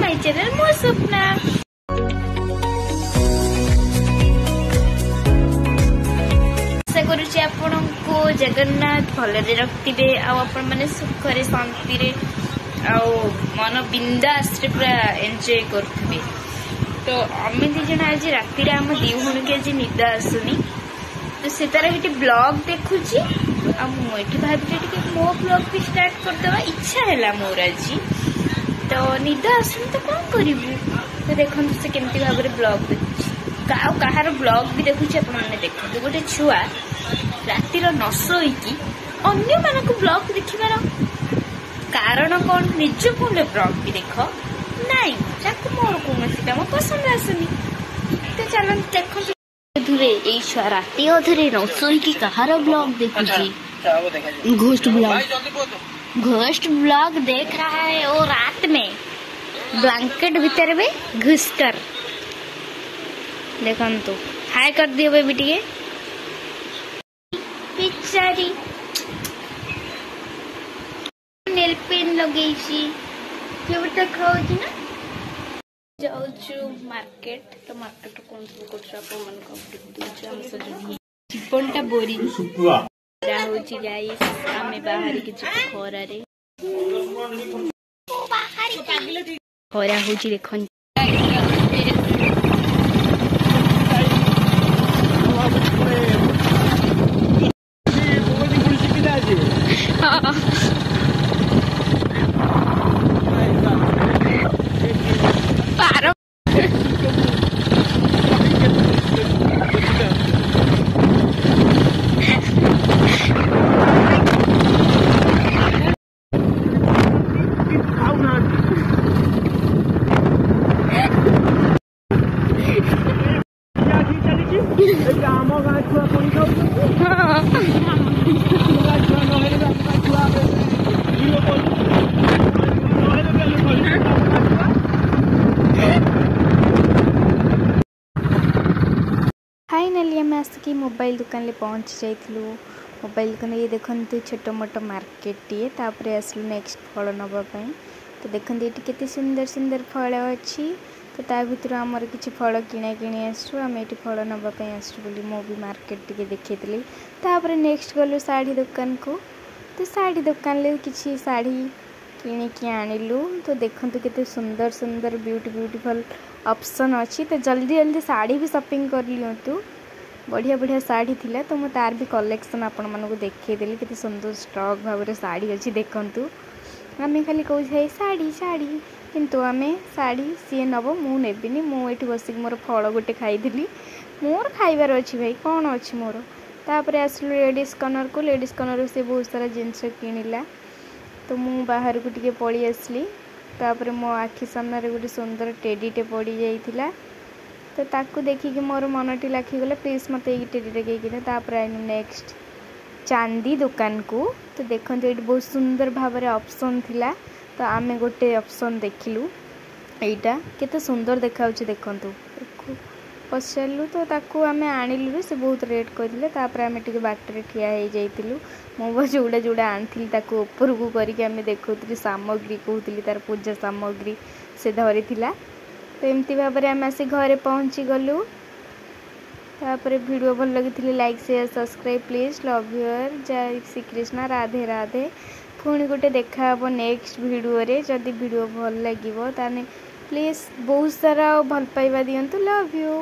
My channel मो स्वप्ना। आशा करुच्ची आपको जगन्नाथ भलरे रखिबे आपण माने सुखरे शांति रे मन बिंदास पूरा एंजॉय करथिबे। तो आम दिजन आज राति आम दी भूणी की आज निद आसुनी तो से तार ये ब्लॉग देखुची मुझे भाभी मो ब्लॉग भी स्टार्ट करदे इच्छा है मोर आज तो निद आसुनी तो कौन करूँ तो देखो से केमती भाव में ब्लॉग देखुची कहार ब्लॉग भी देखुची आपने देखते गोटे छुआ रातिर न शोईकी अन्य मान ब्लॉग देखार कारण कौन निज फोन ब्लॉग भी देख नाई मोर कौन कम पसंद आसुनी तो चलो देख यही छुआ राति अधरे न शोईकी कहार ब्लॉग देखुची घोस्ट ब्लॉग देख रहा है वो रात में ब्लैंकेट भीतर में घुसकर देखो तो हाय कर दियो बेबी टिके पिचारी नेल पेन लगे ना जाऊँ मार्केट तो मार्केट कौन सब कर जीवनटा बोरिंग गाइस आम बाहर कि खरा खरा हूँ देख फाइनाली आम आसिक मोबाइल दुकान ले पहुँची जाइलु। मोबाइल दुकान ये देखते छोट मोट मार्केट टीए तापर आसलु नेक्स्ट फल नापी तो देखते ये केते सुंदर सुंदर फल अच्छी तो ता भर आमर किसी फल किणा किणी आम ये फल नापी आसू मो भी मार्केट टी देखी तापर नेक्स्ट गलु साड़ी दुकान को तो साड़ी दुकान ले किसी साड़ी किणिकी आणिलु तो देखते केते सुंदर सुंदर ब्यूटीफुल ऑप्शन अच्छी तो जल्दी जल्दी साड़ी भी शॉपिंग कर लिंतु बढ़िया बढ़िया साड़ी थिला तो मैं तार भी कलेक्शन आपण मानक देखईदेली केते सुंदर स्टॉक भाव में साड़ी अच्छी देखंतु आम खाली कहे साड़ी साड़ी किंतु आम साड़ी सी नब मु नेबिनी मुझे बसिक मोर फल गोटे खाई मोर खाइबार अच्छी भाई कौन अच्छी मोर तापर आसलु लेडीज कॉर्नर को लेडीज कॉर्नर से बहुत सारा जिनस किणिला तो मु बाहर को टिके पड़ी आसली तापर मो आखि सामने गोटे सुंदर टेडीटे पड़ी जाइथिला तो ताकू देखिकी मोर मनटी लाखीगला प्लीज मत ये टेडीटे कहीकिना तापर आइनु नेक्स्ट चांदी दुकान को तो देखते ये बहुत सुंदर भाव में ऑप्शन थिला तो आमे गोटे ऑप्शन देखिलु एटा केते सुंदर देखा देखंतु पचारू तो ताकू आमे आणिलु से बहुत रेट कहते तापर आमे टिके बाटरे ठिया हो जाइतिलु मो जोड़ा जोड़ा आनी ताकू ऊपर को करके आमे देखौतली सामग्री कहूली तार पूजा सामग्री से धरी थिला तो एमती भाव में आम आसी घरे पहुँची गलु तापर वीडियो भल लगी like share subscribe please love your जय श्री कृष्ण राधे राधे पुणी गोटे देखा नेक्स्ट वीडियो रे जदि वीडियो भल लगे ताने प्लीज बहुत सारा भल पाइबा दियंतु लव यू।